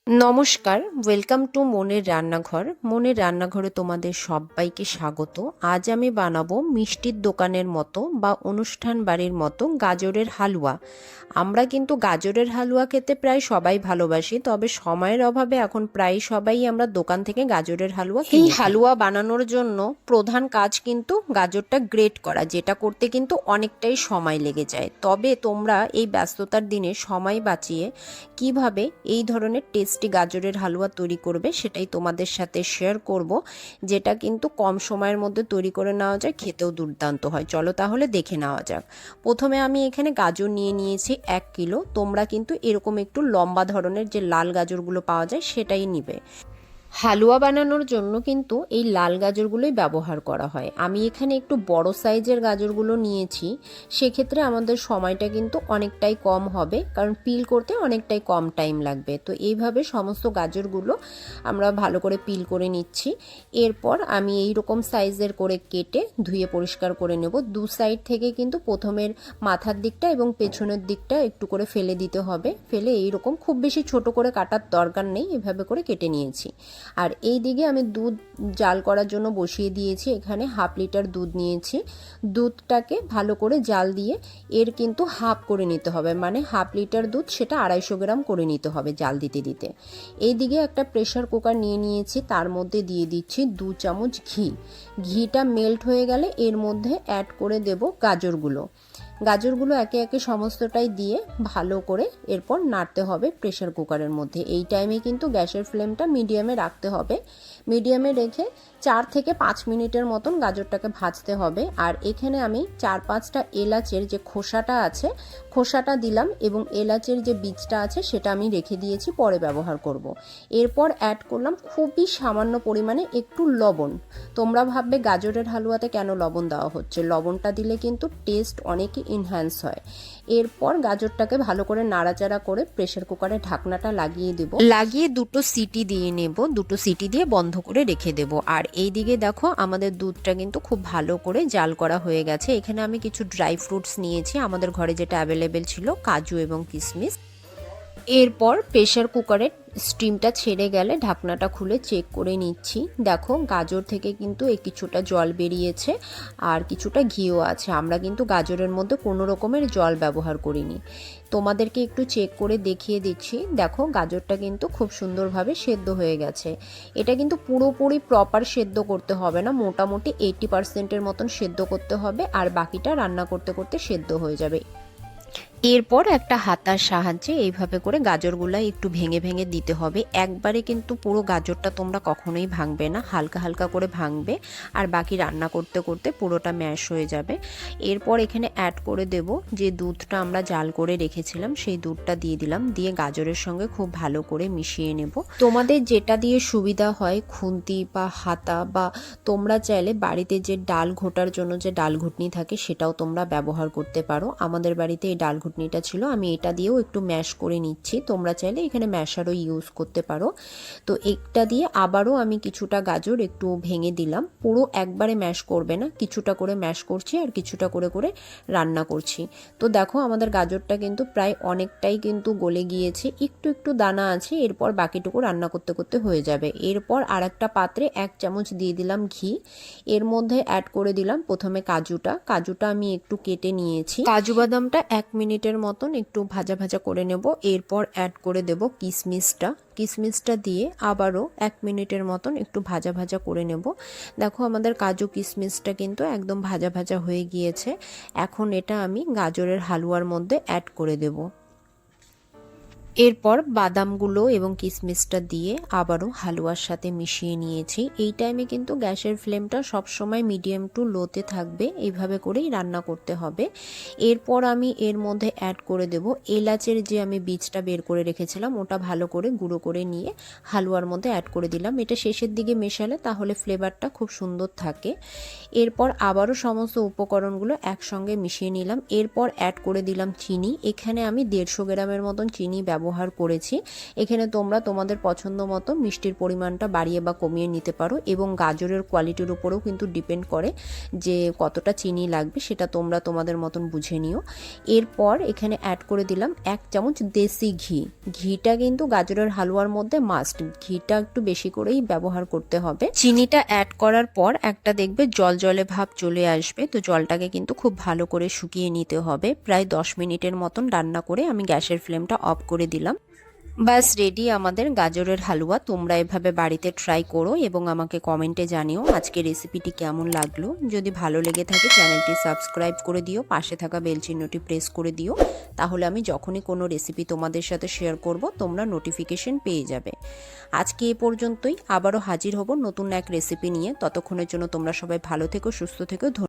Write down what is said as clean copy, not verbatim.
নমস্কার, welcome to মনের রান্নাঘর। মনের রান্নাঘরে তোমাদের সবাইকে স্বাগত। আজ আমি বানাবো মিষ্টির দোকানের মতো বা অনুষ্ঠান বাড়ির মতো গাজরের হালুয়া। আমরা কিন্তু গাজরের হালুয়া খেতে প্রায় সবাই ভালোবাসি, তবে সময়ের অভাবে এখন প্রায় সবাই আমরা দোকান থেকে গাজরের হালুয়া কিনে খাই। হালুয়া বানানোর জন্য প্রধান কাজ কিন্তু গাজরটা গ্রেট করা, যেটা করতে কিন্তু অনেকটাই সময় লেগে যায়। তবে তোমরা এই ব্যস্ততার দিনে সময় বাঁচিয়ে কিভাবে এই ধরনের টেস্টি গাজরের হালুয়া তৈরি করবে সেটাই তোমাদের সাথে শেয়ার করব, যেটা কিন্তু কম সময়ের মধ্যে তৈরি করে নেওয়া যায়, খেতেও দুর্দান্ত হয়। চলো তাহলে দেখে নেওয়া যাক। প্রথমে আমি এখানে গাজর নিয়ে নিয়েছি 1 কিলো। তোমরা কিন্তু এরকম একটু লম্বা ধরনের যে লাল গাজরগুলো পাওয়া যায় সেটাই নিবে। হালুয়া বানানোর জন্য কিন্তু এই লাল গাজরগুলোই ব্যবহার করা হয়। আমি এখানে একটু বড় সাইজের গাজরগুলো নিয়েছি, সেক্ষেত্রে আমাদের সময়টা কিন্তু অনেকটাই কম হবে, কারণ পিল করতে অনেকটাই কম টাইম লাগবে। তো এইভাবে সমস্ত গাজরগুলো আমরা ভালো করে পিল করে নিচ্ছি। এরপর আমি এই রকম সাইজের করে কেটে ধুয়ে পরিষ্কার করে নেব। দু সাইড থেকে কিন্তু প্রথমের মাথার দিকটা এবং পেছনের দিকটা একটু করে ফেলে দিতে হবে। ফেলে এইরকম খুব বেশি ছোট করে কাটার দরকার নেই, এভাবে করে কেটে নিয়েছি। আর এই দিকে আমি দুধ জাল করার জন্য বসিয়ে দিয়েছি। এখানে 1/2 লিটার দুধ নিয়েছি। দুধটাকে ভালো করে জাল দিয়ে এর কিন্তু হাফ করে নিতে হবে, মানে 1/2 লিটার দুধ সেটা 250 গ্রাম করে নিতে হবে জাল দিতে দিতে। এই দিকে একটা প্রেসার কুকার নিয়ে নিয়েছি, তার মধ্যে দিয়ে দিচ্ছি 2 চামচ ঘি। ঘিটা মেল্ট হয়ে গেলে এর মধ্যে অ্যাড করে দেব গাজরগুলো। গাজরগুলো একে একে সমস্তটাই দিয়ে ভালো করে এরপর নাড়তে হবে প্রেসার কুকারের মধ্যে। এই টাইমে কিন্তু গ্যাসের ফ্লেমটা মিডিয়ামে রাখতে হবে। মিডিয়ামে রেখে 4 থেকে 5 মিনিটের মতন গাজরটাকে ভাজতে হবে। আর এখানে আমি 4-5টা এলাচের যে খোসাটা আছে খোসাটা দিলাম, এবং এলাচের যে বীজটা আছে সেটা আমি রেখে দিয়েছি, পরে ব্যবহার করব। এরপর অ্যাড করলাম খুবই সামান্য পরিমাণে একটু লবণ। তোমরা ভাববে গাজরের হালুয়াতে কেন লবণ দেওয়া হচ্ছে, লবণটা দিলে কিন্তু টেস্ট অনেকই এনহ্যান্স হয়। এরপর গাজরটাকে ভালো করে নাড়াচাড়া করে প্রেসার কুকারে ঢাকনাটা লাগিয়ে দেব। লাগিয়ে 2টো সিটি দিয়ে নেব, 2টো সিটি দিয়ে বন্ধ করে রেখে দেব। আর এই দিকে দেখো আমাদের দুধটা কিন্তু খুব ভালো করে জাল করা হয়ে গেছে। এখানে আমি কিছু ড্রাই ফ্রুটস নিয়েছি, আমাদের ঘরে যেটা অ্যাভেলেবেল ছিল, কাজু এবং কিশমিশ। এরপর প্রেসার কুকারের স্টিমটা ছেড়ে গেলে ঢাকনাটা খুলে চেক করে নিচ্ছি। দেখো গাজর থেকে কিন্তু কিছুটা জল বেরিয়েছে আর কিছুটা ঘিও আছে। আমরা কিন্তু গাজরের মধ্যে কোনো রকমের জল ব্যবহার করিনি। তোমাদেরকে একটু চেক করে দেখিয়ে দিচ্ছি। দেখো গাজরটা কিন্তু খুব সুন্দরভাবে সেদ্ধ হয়ে গেছে। এটা কিন্তু পুরোপুরি প্রপার সেদ্ধ করতে হবে না, মোটামুটি 80%-এর মতন সেদ্ধ করতে হবে, আর বাকিটা রান্না করতে করতে সেদ্ধ হয়ে যাবে। এরপর একটা হাতার সাহায্যে এইভাবে করে গাজরগুলো একটু ভেঙে ভেঙে দিতে হবে। একবারে কিন্তু পুরো গাজরটা তোমরা কখনোই ভাঙবে না, হালকা হালকা করে ভাঙবে, আর বাকি রান্না করতে করতে পুরোটা ম্যাশ হয়ে যাবে। এরপর এখানে অ্যাড করে দেব যে দুধটা আমরা জাল করে রেখেছিলাম, সেই দুধটা দিয়ে দিলাম, দিয়ে গাজরের সঙ্গে খুব ভালো করে মিশিয়ে নেব। তোমাদের যেটা দিয়ে সুবিধা হয়, খুন্তি বা হাতা, বা তোমরা চাইলে বাড়িতে যে ডাল ঘোটার জন্য যে ডাল ঘুটনি থাকে সেটাও তোমরা ব্যবহার করতে পারো। আমাদের বাড়িতে এই ডাল ঘুটনিটা ছিল, আমি এটা দিয়েও একটু ম্যাশ করে নিচ্ছি। তোমরা চাইলে এখানে ম্যাশারও ইউজ করতে পারো। তো এটা দিয়ে আবারও আমি কিছুটা গাজর একটু ভেঙে দিলাম। পুরো একবারে ম্যাশ করবে না, কিছুটা করে ম্যাশ করছি আর কিছুটা করে করে রান্না করছি। তো দেখো আমাদের গাজরটা কিন্তু প্রায় অনেকটাই কিন্তু গলে গিয়েছে, একটু একটু দানা আছে। এরপর বাকিটুকু রান্না করতে করতে হয়ে যাবে। এরপর আর একটা পাত্রে 1 চামচ দিয়ে দিলাম ঘি। এর মধ্যে অ্যাড করে দিলাম প্রথমে কাজুটা আমি একটু কেটে নিয়েছি। কাজু বাদামটা 1 মিনিটের মতন একটু ভাজা ভাজা করে নেব। এরপর অ্যাড করে দেব কিশমিশটা দিয়ে আবারও 1 মিনিটের মতন একটু ভাজা ভাজা করে নেব। দেখো আমাদের কাজু কিশমিশটা কিন্তু একদম ভাজা ভাজা হয়ে গিয়েছে। এখন এটা আমি গাজরের হালুয়ার মধ্যে অ্যাড করে দেব। এরপর বাদামগুলো এবং কিশমিশটা দিয়ে আবারও হালুয়ার সাথে মিশিয়ে নিয়েছি। এই টাইমে কিন্তু গ্যাসের ফ্লেমটা সবসময় মিডিয়াম টু লোতে থাকবে, এইভাবে করেই রান্না করতে হবে। এরপর আমি এর মধ্যে অ্যাড করে দেব এলাচের যে আমি বীজটা বের করে রেখেছিলাম, ওটা ভালো করে গুঁড়ো করে নিয়ে হালুয়ার মধ্যে অ্যাড করে দিলাম। এটা শেষের দিকে মেশালে তাহলে ফ্লেভারটা খুব সুন্দর থাকে। এরপর আবারও সমস্ত উপকরণগুলো একসঙ্গে মিশিয়ে নিলাম। এরপর অ্যাড করে দিলাম চিনি। এখানে আমি 150 গ্রামের মতন চিনি ব্যবহার ব্যবহার করেছি। এখানে তোমরা তোমাদের পছন্দ মতো মিষ্টির পরিমাণটা বাড়িয়ে বা কমিয়ে নিতে পারো, এবং গাজরের কোয়ালিটির উপরেও কিন্তু ডিপেন্ড করে যে কতটা চিনি লাগবে, সেটা তোমরা তোমাদের মতন বুঝে নিও। এরপর এখানে অ্যাড করে দিলাম 1 চামচ দেশি ঘি। ঘিটা কিন্তু গাজরের হালুয়ার মধ্যে মাস্ট, ঘিটা একটু বেশি করেই ব্যবহার করতে হবে। চিনিটা অ্যাড করার পর একটা দেখবে জলজলে ভাব চলে আসবে, তো জলটাকে কিন্তু খুব ভালো করে শুকিয়ে নিতে হবে। প্রায় 10 মিনিটের মতন রান্না করে আমি গ্যাসের ফ্লেমটা অফ করে দিলাম। বাস রেডি আমাদের গাজরের হালুয়া। তোমরা এভাবে বাড়িতে ট্রাই করো এবং আমাকে কমেন্টে জানিও আজকের রেসিপিটি কেমন লাগলো। যদি ভালো লেগে থাকে চ্যানেলটি সাবস্ক্রাইব করে দিও, পাশে থাকা বেল চিহ্নটি প্রেস করে দিও, তাহলে আমি যখনই কোনো রেসিপি তোমাদের সাথে শেয়ার করব তোমরা নোটিফিকেশন পেয়ে যাবে। আজকে এ পর্যন্তই, আবারও হাজির হব নতুন এক রেসিপি নিয়ে। ততক্ষণের জন্য তোমরা সবাই ভালো থেকো, সুস্থ থেকো।